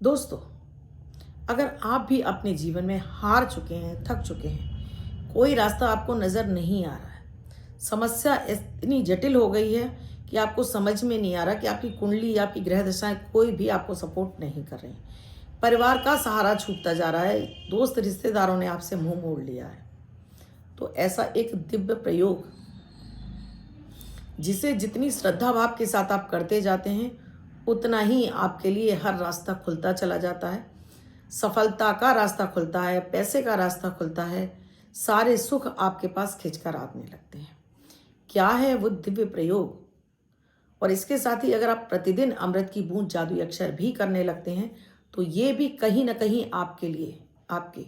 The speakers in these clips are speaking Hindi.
दोस्तों, अगर आप भी अपने जीवन में हार चुके हैं, थक चुके हैं, कोई रास्ता आपको नज़र नहीं आ रहा है, समस्या इतनी जटिल हो गई है कि आपको समझ में नहीं आ रहा कि आपकी कुंडली या आपकी ग्रह दशाएं कोई भी आपको सपोर्ट नहीं कर रही, परिवार का सहारा छूटता जा रहा है, दोस्त रिश्तेदारों ने आपसे मुंह मोड़ लिया है, तो ऐसा एक दिव्य प्रयोग जिसे जितनी श्रद्धा भाव के साथ आप करते जाते हैं उतना ही आपके लिए हर रास्ता खुलता चला जाता है। सफलता का रास्ता खुलता है, पैसे का रास्ता खुलता है, सारे सुख आपके पास खिंचकर आने लगते हैं। क्या है वो दिव्य प्रयोग? और इसके साथ ही अगर आप प्रतिदिन अमृत की बूंद जादुई अक्षर भी करने लगते हैं तो ये भी कहीं ना कहीं आपके लिए, आपके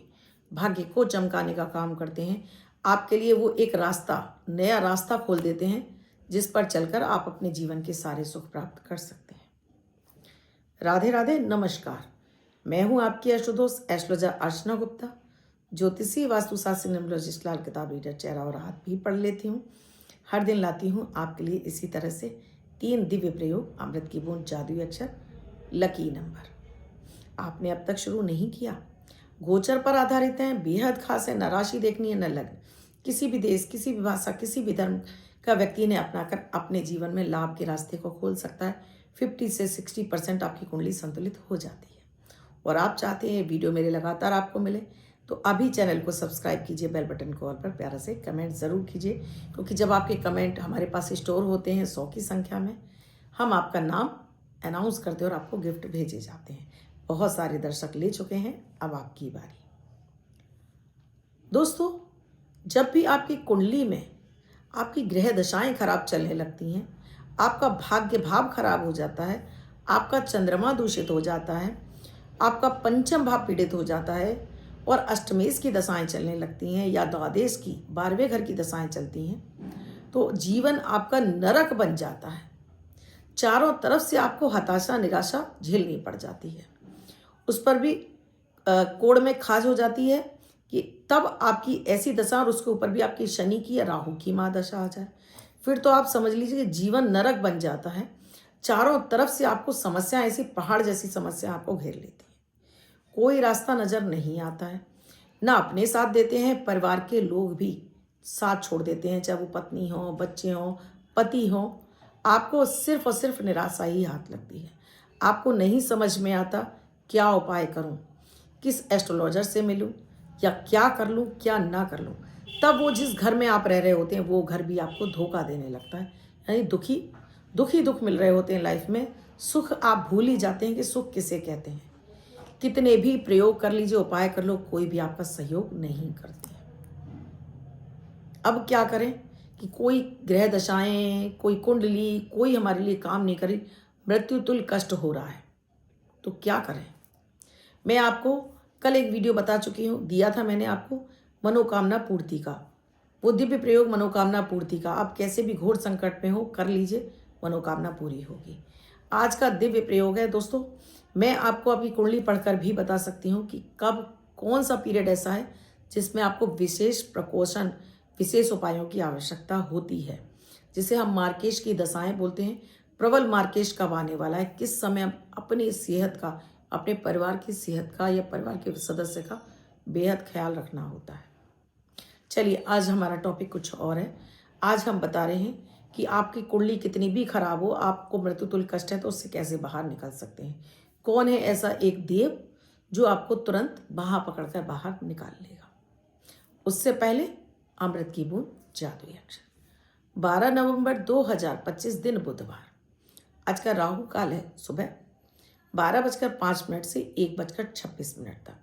भाग्य को चमकाने का काम करते हैं। आपके लिए वो एक रास्ता, नया रास्ता खोल देते हैं जिस पर चलकर आप अपने जीवन के सारे सुख प्राप्त कर सकते हैं। राधे राधे, नमस्कार। मैं हूं आपकी एस्ट्रोदोस्त एस्ट्रोलॉजर अर्चना गुप्ता, ज्योतिषी वास्तुशास्त्री न्यूमरोलॉजिस्ट लाल किताब रीडर, चेहरा और हाथ भी पढ़ लेती हूं। हर दिन लाती हूं आपके लिए इसी तरह से 3 दिव्य प्रयोग, अमृत की बूंद जादुई अक्षर, लकी नंबर। आपने अब तक शुरू नहीं किया, गोचर पर आधारित हैं, बेहद खास है, न राशि देखनी है न लग्न। किसी भी देश, किसी भी भाषा, किसी भी धर्म का व्यक्ति ने अपनाकर अपने जीवन में लाभ के रास्ते को खोल सकता है। 50 से 60% आपकी कुंडली संतुलित हो जाती है। और आप चाहते हैं वीडियो मेरे लगातार आपको मिले तो अभी चैनल को सब्सक्राइब कीजिए, बेल बटन को ऑल पर प्यारा से कमेंट ज़रूर कीजिए, क्योंकि जब आपके कमेंट हमारे पास स्टोर होते हैं 100 की संख्या में, हम आपका नाम अनाउंस करते हैं और आपको गिफ्ट भेजे जाते हैं। बहुत सारे दर्शक ले चुके हैं, अब आपकी बारी। दोस्तों, जब भी आपकी कुंडली में आपकी ग्रह दशाएं खराब चलने लगती हैं, आपका भाग्य भाव खराब हो जाता है, आपका चंद्रमा दूषित हो जाता है, आपका पंचम भाव पीड़ित हो जाता है और अष्टमेश की दशाएं चलने लगती हैं या द्वादश की 12वें घर की दशाएं चलती हैं, तो जीवन आपका नरक बन जाता है। चारों तरफ से आपको हताशा, निराशा झेलनी पड़ जाती है। उस पर भी कोड़ में खाज हो जाती है कि तब आपकी ऐसी दशा और उसके ऊपर भी आपकी शनि की या राहु की महादशा आ जाए, फिर तो आप समझ लीजिए कि जीवन नरक बन जाता है। चारों तरफ से आपको समस्या, ऐसी पहाड़ जैसी समस्या आपको घेर लेती है। कोई रास्ता नजर नहीं आता है, ना अपने साथ देते हैं, परिवार के लोग भी साथ छोड़ देते हैं, चाहे वो पत्नी हो, बच्चे हो, पति हो। आपको सिर्फ और सिर्फ निराशा ही हाथ लगती है। आपको नहीं समझ में आता क्या उपाय करूं, किस एस्ट्रोलॉजर से मिलूं, या क्या कर लूं, क्या ना कर लूं। तब वो जिस घर में आप रह रहे होते हैं वो घर भी आपको धोखा देने लगता है, यानी दुख मिल रहे होते हैं लाइफ में। सुख आप भूल ही जाते हैं कि सुख किसे कहते हैं। कितने भी प्रयोग कर लीजिए, उपाय कर लो, कोई भी आपका सहयोग नहीं करते हैं। अब क्या करें कि कोई ग्रह दशाएं, कोई कुंडली, कोई हमारे लिए काम नहीं करी, मृत्यु तुल्य कष्ट हो रहा है, तो क्या करें। मैं आपको कल एक वीडियो बता चुकी हूँ, दिया था मैंने आपको मनोकामना पूर्ति का, वो दिव्य प्रयोग मनोकामना पूर्ति का। आप कैसे भी घोर संकट में हो, कर लीजिए, मनोकामना पूरी होगी। आज का दिव्य प्रयोग है दोस्तों, मैं आपको अपनी कुंडली पढ़कर भी बता सकती हूँ कि कब कौन सा पीरियड ऐसा है जिसमें आपको विशेष प्रकोशन, विशेष उपायों की आवश्यकता होती है, जिसे हम मार्केश की दशाएं बोलते हैं। प्रबल मार्केश कब आने वाला है, किस समय अपनी सेहत का, अपने परिवार की सेहत का या परिवार के सदस्य का बेहद ख्याल रखना होता है। चलिए, आज हमारा टॉपिक कुछ और है। आज हम बता रहे हैं कि आपकी कुंडली कितनी भी खराब हो, आपको मृत्यु तुल्य कष्ट है, तो उससे कैसे बाहर निकल सकते हैं। कौन है ऐसा एक देव जो आपको तुरंत बाह पकड़कर बाहर निकाल लेगा। उससे पहले अमृत की बूंद जादुई अक्षर। 12 नवंबर 2025 दिन बुधवार। आज का राहु काल है सुबह 12:05 से 1:26 तक।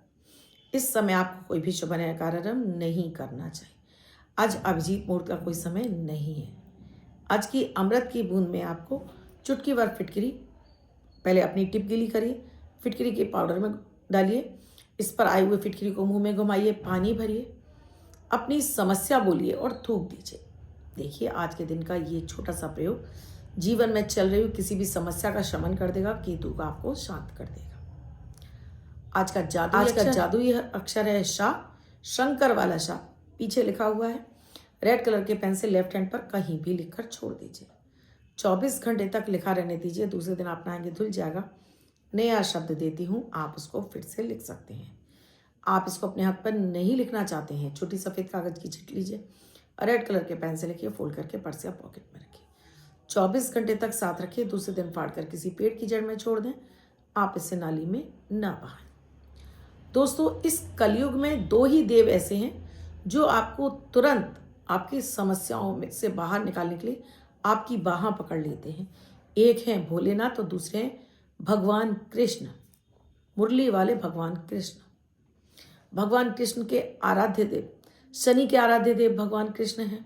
इस समय आपको कोई भी शुभ कार्यक्रम नहीं करना चाहिए। आज अभिजीत मुहूर्त का कोई समय नहीं है। आज की अमृत की बूंद में आपको चुटकी भर फिटकरी, पहले अपनी टिप गीली करिए, फिटकरी के पाउडर में डालिए, इस पर आए हुए फिटकरी को मुंह में घुमाइए, पानी भरिए, अपनी समस्या बोलिए और थूक दीजिए। देखिए, आज के दिन का ये छोटा सा प्रयोग जीवन में चल रही हुई किसी भी समस्या का शमन कर देगा, केतु का आपको शांत कर देगा। आज का जादुई अक्षर है शा, शंकर वाला शा। पीछे लिखा हुआ है, रेड कलर के पेन से लेफ्ट हैंड पर कहीं भी लिखकर छोड़ दीजिए। 24 घंटे तक लिखा रहने दीजिए, दूसरे दिन आप नहाएंगे धुल जाएगा। नया शब्द देती हूँ, आप उसको फिर से लिख सकते हैं। आप इसको अपने हाथ पर नहीं लिखना चाहते हैं, छोटी सफ़ेद कागज़ की चिट लीजिए, रेड कलर के पेन से लिखिए, फोल्ड करके पर्स या पॉकेट में रखिए। 24 घंटे तक साथ रखिए, दूसरे दिन फाड़ कर किसी पेड़ की जड़ में छोड़ दें। आप इसे नाली में ना बहाएं। दोस्तों, इस कलयुग में 2 ही देव ऐसे हैं जो आपको तुरंत आपकी समस्याओं में से बाहर निकालने के लिए आपकी बाहां पकड़ लेते हैं। एक हैं भोलेनाथ और दूसरे हैं भगवान कृष्ण, मुरली वाले भगवान कृष्ण। भगवान कृष्ण के आराध्य देव, शनि के आराध्य देव भगवान कृष्ण हैं।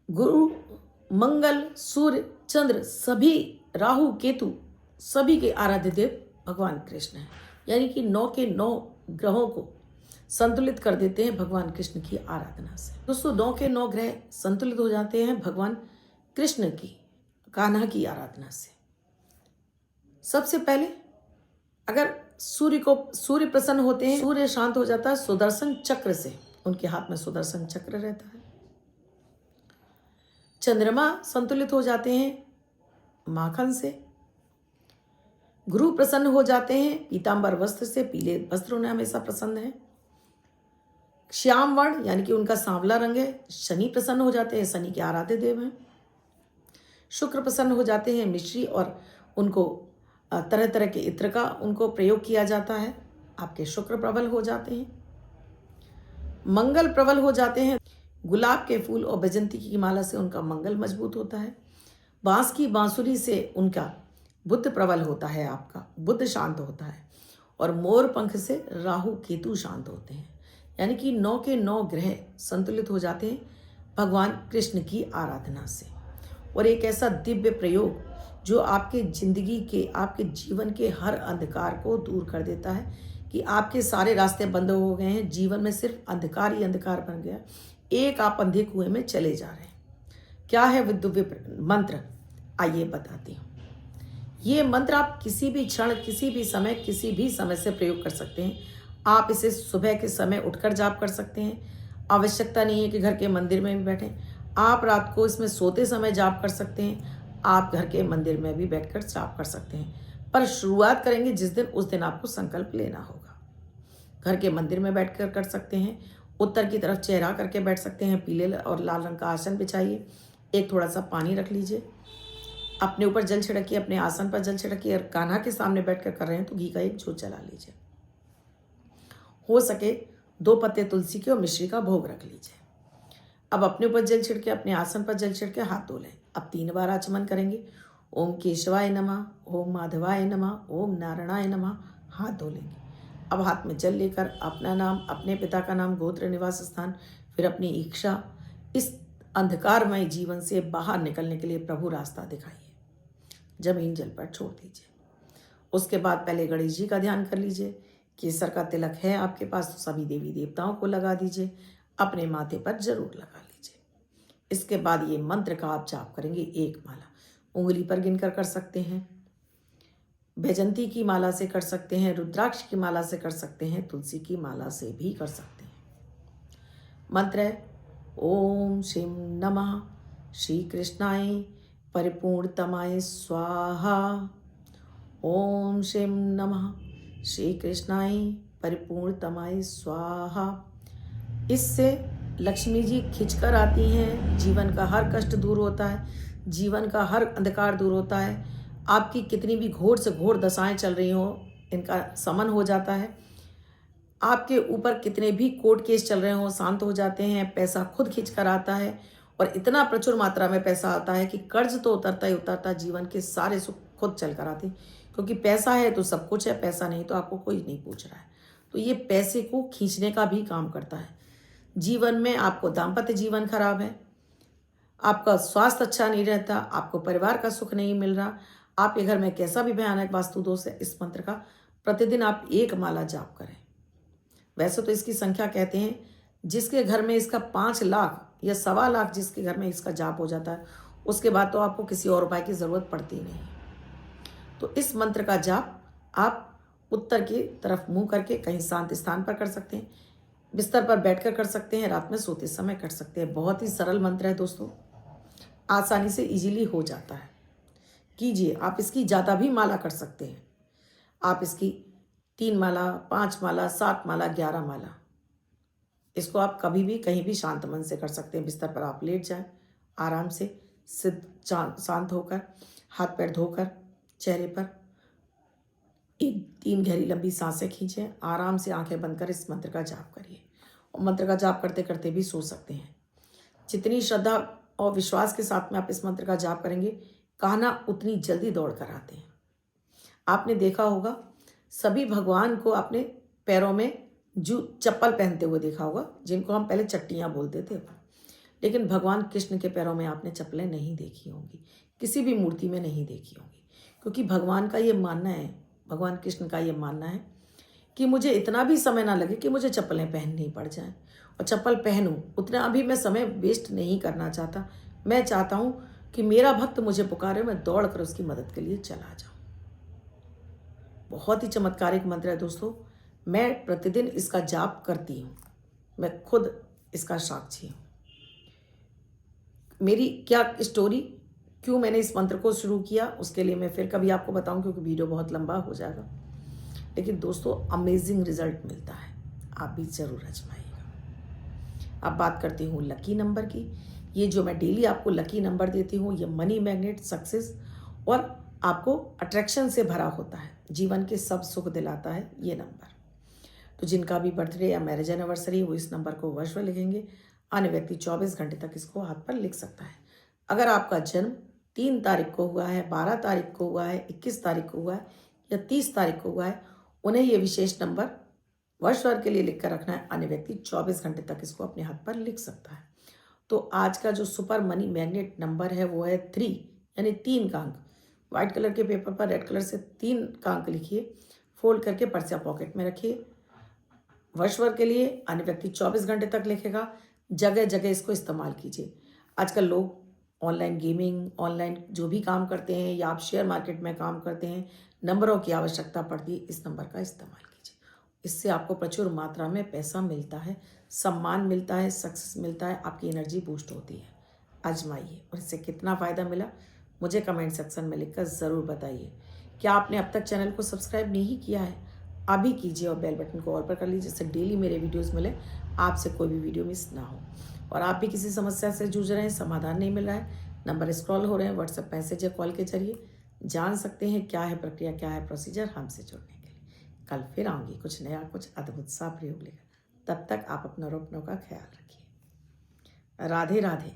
गुरु, मंगल, सूर्य, चंद्र, सभी, राहु, केतु, सभी के आराध्य देव भगवान कृष्ण हैं। यानी कि 9 के 9 ग्रहों को संतुलित कर देते हैं भगवान कृष्ण की आराधना से। दोस्तों, 9 के 9 ग्रह संतुलित हो जाते हैं भगवान कृष्ण की, कान्हा की आराधना से। सबसे पहले अगर सूर्य प्रसन्न होते हैं, सूर्य शांत हो जाता है सुदर्शन चक्र से, उनके हाथ में सुदर्शन चक्र रहता है। चंद्रमा संतुलित हो जाते हैं माखन से। गुरु प्रसन्न हो जाते हैं पीतांबर वस्त्र से, पीले वस्त्र उन्हें हमेशा पसंद है। श्याम वर्ण यानी कि उनका सांवला रंग है। शनि प्रसन्न हो जाते हैं, शनि के आराध्य देव हैं। शुक्र प्रसन्न हो जाते हैं मिश्री, और उनको तरह तरह के इत्र का उनको प्रयोग किया जाता है, आपके शुक्र प्रबल हो जाते हैं। मंगल प्रबल हो जाते हैं, गुलाब के फूल और बैजंती की माला से उनका मंगल मजबूत होता है। बांस की बांसुरी से उनका बुध प्रबल होता है, आपका बुध शांत होता है। और मोर पंख से राहु केतु शांत होते हैं। यानी कि 9 के 9 ग्रह संतुलित हो जाते हैं भगवान कृष्ण की आराधना से। और एक ऐसा दिव्य प्रयोग जो आपके जिंदगी के, आपके जीवन के हर अंधकार को दूर कर देता है कि आपके सारे रास्ते बंद हो गए हैं, जीवन में सिर्फ अंधकार ही अंधकार बन गया, एक आप अंधे कुएं में चले जा रहे हैं। क्या है वो दिव्य मंत्र, आइए बताती हूँ। ये मंत्र आप किसी भी क्षण, किसी भी समय, किसी भी समय से प्रयोग कर सकते हैं। आप इसे सुबह के समय उठकर जाप कर सकते हैं। आवश्यकता नहीं है कि घर के मंदिर में भी बैठें। आप रात को इसमें सोते समय जाप कर सकते हैं। आप घर के मंदिर में भी बैठकर जाप कर सकते हैं। पर शुरुआत करेंगे जिस दिन, उस दिन आपको संकल्प लेना होगा। घर के मंदिर में बैठकर कर सकते हैं। उत्तर की तरफ चेहरा करके बैठ सकते हैं। पीले और लाल रंग का आसन बिछाइए। एक थोड़ा सा पानी रख लीजिए, अपने ऊपर जल छिड़किए, अपने आसन पर जल छिड़किए। और कान्हा के सामने बैठकर कर रहे हैं तो घी का एक जोत जला लीजिए। हो सके 2 पत्ते तुलसी के और मिश्री का भोग रख लीजिए। अब अपने ऊपर जल छिड़के, अपने आसन पर जल छिड़के हाथ धो लें। अब 3 बार आचमन करेंगे। ओम केशवाय नमः, ओम माधवाय नमः, ओम नारायणाय नमः। हाथ धो लेंगे। अब हाथ में जल लेकर अपना नाम, अपने पिता का नाम, गोत्र, निवास स्थान, फिर अपनी इच्छा, इस अंधकारमय जीवन से बाहर निकलने के लिए प्रभु रास्ता दिखाइए। जमीन जल पर छोड़ दीजिए। उसके बाद पहले गणेश जी का ध्यान कर लीजिए। केसर का तिलक है आपके पास तो सभी देवी देवताओं को लगा दीजिए, अपने माथे पर जरूर लगा लीजिए। इसके बाद ये मंत्र का आप जाप करेंगे 1 माला। उंगली पर गिनकर कर सकते हैं, बैजंती की माला से कर सकते हैं, रुद्राक्ष की माला से कर सकते हैं, तुलसी की माला से भी कर सकते हैं। मंत्र है ओम श्रीं नमः श्री कृष्णाय परिपूर्णतमाय स्वाहा। ओम श्रीं नमः श्री कृष्णाय परिपूर्णतमाय स्वाहा। इससे लक्ष्मी जी खिंचकर आती हैं, जीवन का हर कष्ट दूर होता है, जीवन का हर अंधकार दूर होता है। आपकी कितनी भी घोर से घोर दशाएं चल रही हों, इनका समन हो जाता है। आपके ऊपर कितने भी कोर्ट केस चल रहे हों, शांत हो जाते हैं। पैसा खुद खींच कर आता है, और इतना प्रचुर मात्रा में पैसा आता है कि कर्ज तो उतरता ही उतरता, जीवन के सारे सुख खुद चल कर आते। क्योंकि पैसा है तो सब कुछ है, पैसा नहीं तो आपको कोई नहीं पूछ रहा है। तो ये पैसे को खींचने का भी काम करता है। जीवन में आपको दाम्पत्य जीवन खराब है, आपका स्वास्थ्य अच्छा नहीं रहता, आपको परिवार का सुख नहीं मिल रहा, आपके घर में कैसा भी भयानक वास्तु दोष है, इस मंत्र का प्रतिदिन आप 1 माला जाप करें। वैसे तो इसकी संख्या कहते हैं, जिसके घर में इसका 5 लाख या 1.25 लाख जिसके घर में इसका जाप हो जाता है, उसके बाद तो आपको किसी और उपाय की ज़रूरत पड़ती नहीं। तो इस मंत्र का जाप आप उत्तर की तरफ मुंह करके कहीं शांत स्थान पर कर सकते हैं, बिस्तर पर बैठकर कर सकते हैं, रात में सोते समय कर सकते हैं। बहुत ही सरल मंत्र है दोस्तों, आसानी से इजीली हो जाता है। कीजिए। आप इसकी ज़्यादा भी माला कर सकते हैं। आप इसकी 3 माला, 5 माला, 7 माला, 11 माला, इसको आप कभी भी कहीं भी शांत मन से कर सकते हैं। बिस्तर पर आप लेट जाएं, आराम से सिद्ध शांत होकर, हाथ पैर धोकर, चेहरे पर एक 3 गहरी लंबी सांसें खींचें, आराम से आंखें बंद कर इस मंत्र का जाप करिए। और मंत्र का जाप करते करते भी सो सकते हैं। जितनी श्रद्धा और विश्वास के साथ में आप इस मंत्र का जाप करेंगे, कान्हा उतनी जल्दी दौड़ कर आते हैं। आपने देखा होगा सभी भगवान को आपने पैरों में जो चप्पल पहनते हुए देखा होगा, जिनको हम पहले चट्टियाँ बोलते थे। लेकिन भगवान कृष्ण के पैरों में आपने चप्पलें नहीं देखी होंगी, किसी भी मूर्ति में नहीं देखी होंगी, क्योंकि भगवान का ये मानना है, भगवान कृष्ण का ये मानना है कि मुझे इतना भी समय ना लगे कि मुझे चप्पलें पहननी पड़ जाएं, और चप्पल पहनूं उतना अभी मैं समय वेस्ट नहीं करना चाहता। मैं चाहता हूं कि मेरा भक्त मुझे पुकारे, मैं दौड़ कर उसकी मदद के लिए चला जाऊं। बहुत ही चमत्कारिक मंत्र है दोस्तों। मैं प्रतिदिन इसका जाप करती हूँ, मैं खुद इसका साक्षी हूँ। मेरी क्या स्टोरी, क्यों मैंने इस मंत्र को शुरू किया, उसके लिए मैं फिर कभी आपको बताऊं, क्योंकि वीडियो बहुत लंबा हो जाएगा। लेकिन दोस्तों अमेजिंग रिजल्ट मिलता है, आप भी ज़रूर आजमाइएगा। अब बात करती हूँ लकी नंबर की। ये जो मैं डेली आपको लकी नंबर देती हूँ, ये मनी मैग्नेट, सक्सेस और आपको अट्रैक्शन से भरा होता है, जीवन के सब सुख दिलाता है ये नंबर। तो जिनका भी बर्थडे या मैरिज एनिवर्सरी, वो इस नंबर को वर्ष में लिखेंगे। अन्य व्यक्ति 24 घंटे तक इसको हाथ पर लिख सकता है। अगर आपका जन्म 3 तारीख को हुआ है, 12 तारीख को हुआ है, 21 तारीख को हुआ है या 30 तारीख को हुआ है, उन्हें ये विशेष नंबर वर्ष भर के लिए लिख कर रखना है। अन्य व्यक्ति 24 घंटे तक इसको अपने हाथ पर लिख सकता है। तो आज का जो सुपर मनी मैग्नेट नंबर है वो है 3, यानी 3 का अंक। व्हाइट कलर के पेपर पर रेड कलर से 3 का अंक लिखिए, फोल्ड करके पर्स या पॉकेट में रखिए। वर्ष भर के लिए अन्य व्यक्ति 24 घंटे तक लिखेगा। जगह जगह इसको इस्तेमाल कीजिए। आजकल लोग ऑनलाइन गेमिंग, ऑनलाइन जो भी काम करते हैं, या आप शेयर मार्केट में काम करते हैं, नंबरों की आवश्यकता पड़ती है, इस नंबर का इस्तेमाल कीजिए। इससे आपको प्रचुर मात्रा में पैसा मिलता है, सम्मान मिलता है, सक्सेस मिलता है, आपकी एनर्जी बूस्ट होती है। आजमाइए, और इससे कितना फ़ायदा मिला मुझे कमेंट सेक्शन में लिखकर ज़रूर बताइए। क्या आपने अब तक चैनल को सब्सक्राइब नहीं किया है? अभी कीजिए और बेल बटन को ऑल पर कर लीजिए, जिससे डेली मेरे वीडियोस मिले, आपसे कोई भी वीडियो मिस ना हो। और आप भी किसी समस्या से जूझ रहे हैं, समाधान नहीं मिल रहा है, नंबर स्क्रॉल हो रहे हैं, व्हाट्सएप मैसेज या कॉल के जरिए जान सकते हैं क्या है प्रक्रिया, क्या है प्रोसीजर हमसे जुड़ने के लिए। कल फिर आऊँगी कुछ नया, कुछ अद्भुत सा प्रयोग लेकर। तब तक आप अपना और अपनों का ख्याल रखिए। राधे राधे।